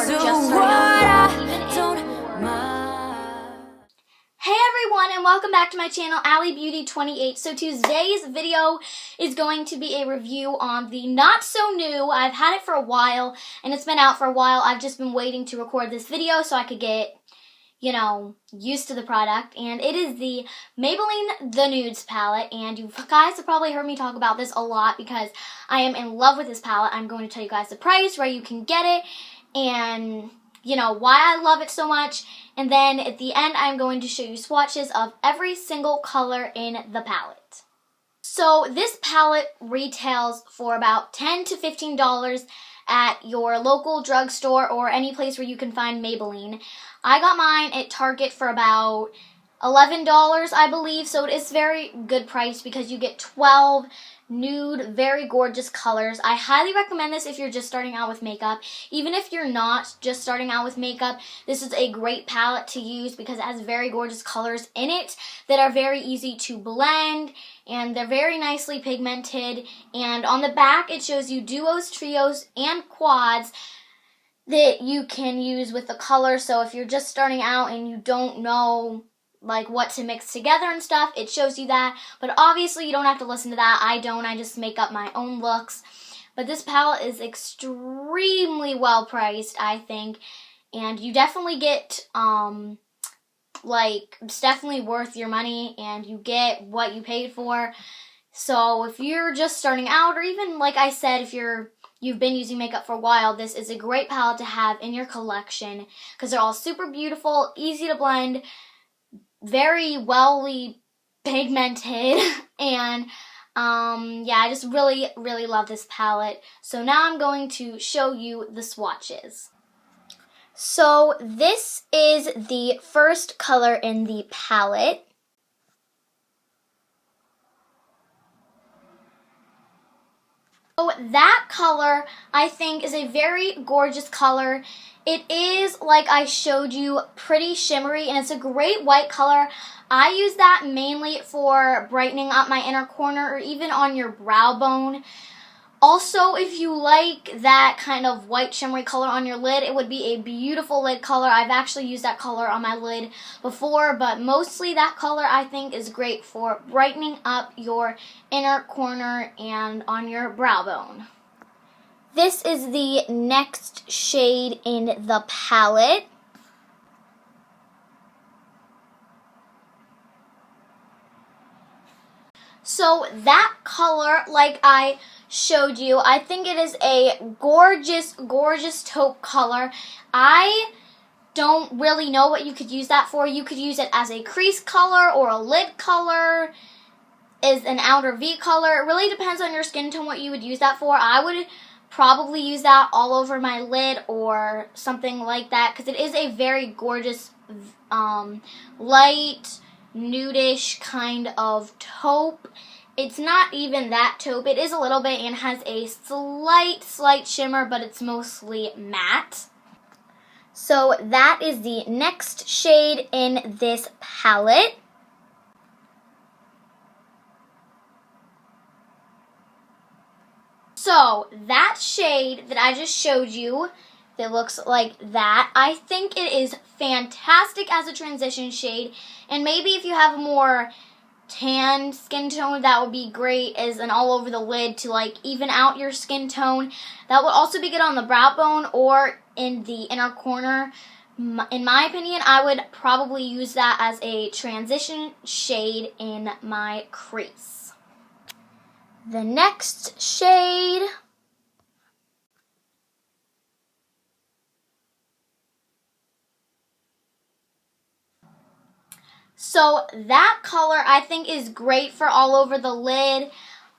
are just starting out with makeup, Hey everyone, and welcome back to my channel, Allie Beauty 28. So today's video is going to be a review on the Not So New. I've had it for a while, and it's been out for a while. I've just been waiting to record this video so I could get, used to the product. And it is the Maybelline The Nudes palette. And you guys have probably heard me talk about this a lot because I am in love with this palette. I'm going to tell you guys the price, where you can get it, and why I love it so much. And then at the end, I'm going to show you swatches of every single color in the palette. So this palette retails for about $10 to $15 at your local drugstore or any place where you can find Maybelline. I got mine at Target for about $11, I believe, so it is very good price because you get 12 nude, very gorgeous colors. I highly recommend this if you're just starting out with makeup. Even if you're not just starting out with makeup, this is a great palette to use because it has very gorgeous colors in it that are very easy to blend, and they're very nicely pigmented. And on the back, it shows you duos, trios, and quads that you can use with the color. So if you're just starting out and you don't know what to mix together and stuff, it shows you that. But obviously you don't have to listen to that. I don't. I just make up my own looks. But this palette is extremely well priced, I think. And you definitely get, it's definitely worth your money, and you get what you paid for. So if you're just starting out, or even, like I said, if you've been using makeup for a while, this is a great palette to have in your collection because they're all super beautiful, easy to blend, very welly pigmented, and yeah, I just really, really love this palette. So now I'm going to show you the swatches. So this is the first color in the palette. So that color, I think, is a very gorgeous color. It is, like I showed you, pretty shimmery, and it's a great white color. I use that mainly for brightening up my inner corner or even on your brow bone. Also, if you like that kind of white shimmery color on your lid, it would be a beautiful lid color. I've actually used that color on my lid before, but mostly that color I think is great for brightening up your inner corner and on your brow bone. This is the next shade in the palette. So that color, like I showed you, I think it is a gorgeous, gorgeous taupe color. I don't really know what you could use that for. You could use it as a crease color or a lid color, as an outer V color. It really depends on your skin tone what you would use that for. I would probably use that all over my lid or something like that because it is a very gorgeous light nudish kind of taupe. It's not even that taupe. It is a little bit and has a slight shimmer, but it's mostly matte. So that is the next shade in this palette. So that shade that I just showed you that looks like that, I think it is fantastic as a transition shade. And maybe if you have a more tan skin tone, that would be great as an all over the lid to even out your skin tone. That would also be good on the brow bone or in the inner corner. In my opinion, I would probably use that as a transition shade in my crease. The next shade, so that color I think is great for all over the lid.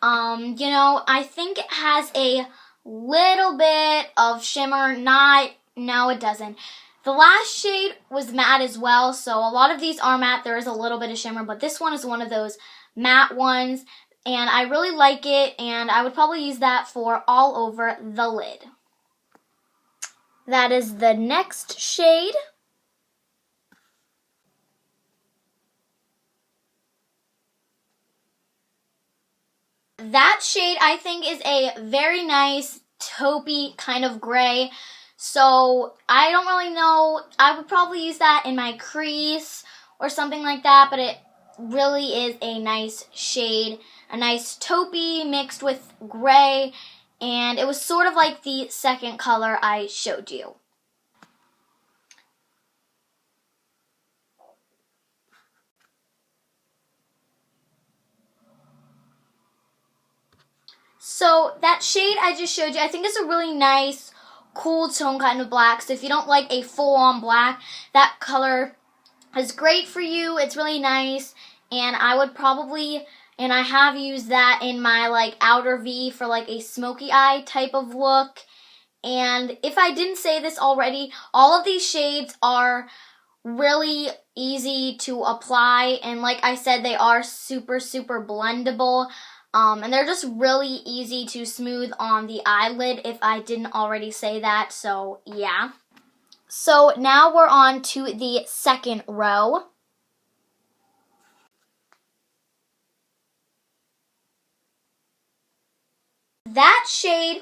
I think it has a little bit of shimmer. No, it doesn't. The last shade was matte as well, so a lot of these are matte. There is a little bit of shimmer, but this one is one of those matte ones, and I really like it, and I would probably use that for all over the lid. That is the next shade. That shade I think is a very nice taupey kind of gray. So I don't really know. I would probably use that in my crease or something like that, but it really is a nice shade, a nice taupey mixed with gray, and it was sort of like the second color I showed you. So that shade I just showed you, I think it's a really nice, cool tone kind of black. So if you don't like a full-on black, that color is great for you. It's really nice, and I would probably, and I have used that in my like outer V for like a smoky eye type of look. And if I didn't say this already, all of these shades are really easy to apply, and like I said, they are super blendable, and they're just really easy to smooth on the eyelid if I didn't already say that. So yeah. So now we're on to the second row. That shade,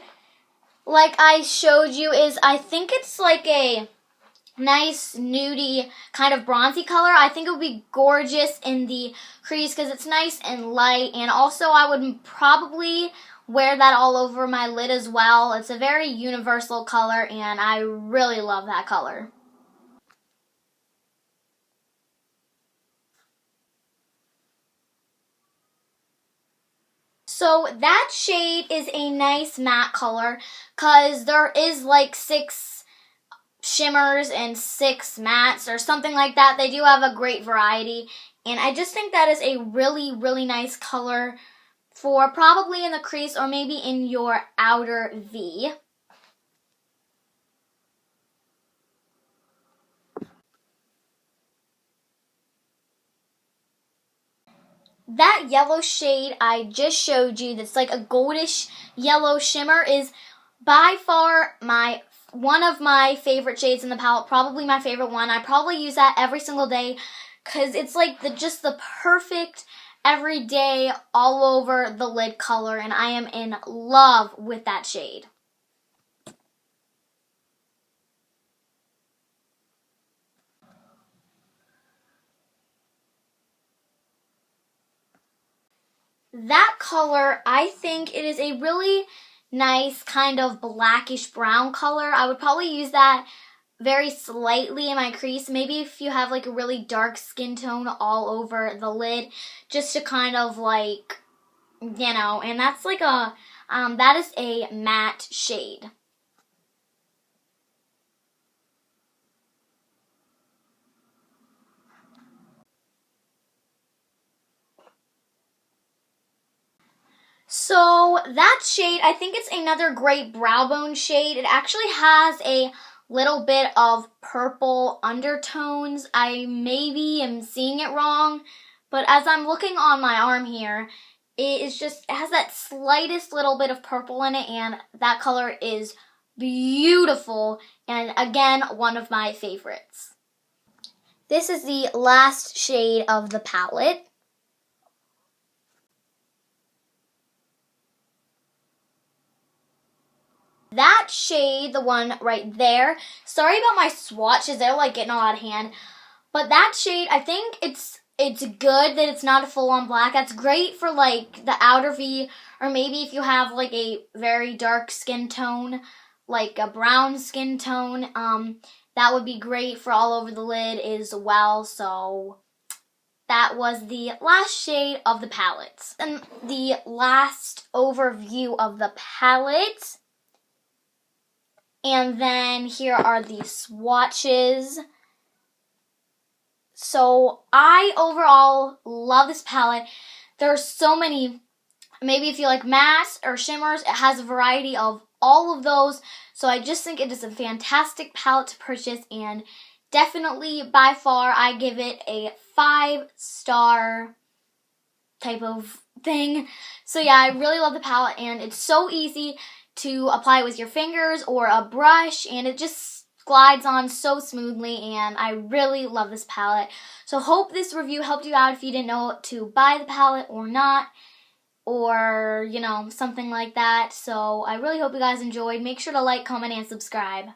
like I showed you, is, I think it's like a nice nudie kind of bronzy color. I think it would be gorgeous in the crease because it's nice and light, and also I would probably wear that all over my lid as well. It's a very universal color, and I really love that color. So that shade is a nice matte color because there is like 6 shimmers and 6 mattes or something like that. They do have a great variety, and I just think that is a really nice color for probably in the crease or maybe in your outer V. That yellow shade I just showed you, that's like a goldish yellow shimmer, is by far one of my favorite shades in the palette, probably my favorite one. I probably use that every single day because it's like just the perfect everyday all over the lid color, and I am in love with that shade. That color, I think it is a really nice kind of blackish brown color. I would probably use that very slightly in my crease. Maybe if you have like a really dark skin tone all over the lid, just to kind of like, you know, and that's like that is a matte shade. So that shade, I think it's another great brow bone shade. It actually has a little bit of purple undertones. I maybe am seeing it wrong, but as I'm looking on my arm here, it has that slightest little bit of purple in it, and that color is beautiful, and again, one of my favorites. This is the last shade of the palette. That shade, the one right there, sorry about my swatches, they're like getting all out of hand, but that shade, I think it's good that it's not a full-on black. That's great for like the outer V, or maybe if you have like a very dark skin tone, like a brown skin tone, that would be great for all over the lid as well. So that was the last shade of the palette. And the last overview of the palette. And then here are the swatches. So I overall love this palette. There's so many, maybe if you like mattes or shimmers, it has a variety of all of those. So I just think it is a fantastic palette to purchase, and definitely by far I give it a 5-star type of thing. So yeah, I really love the palette, and it's so easy to apply with your fingers or a brush, and it just glides on so smoothly, and I really love this palette. So hope this review helped you out if you didn't know to buy the palette or not, or, you know, something like that. So I really hope you guys enjoyed. Make sure to like, comment, and subscribe.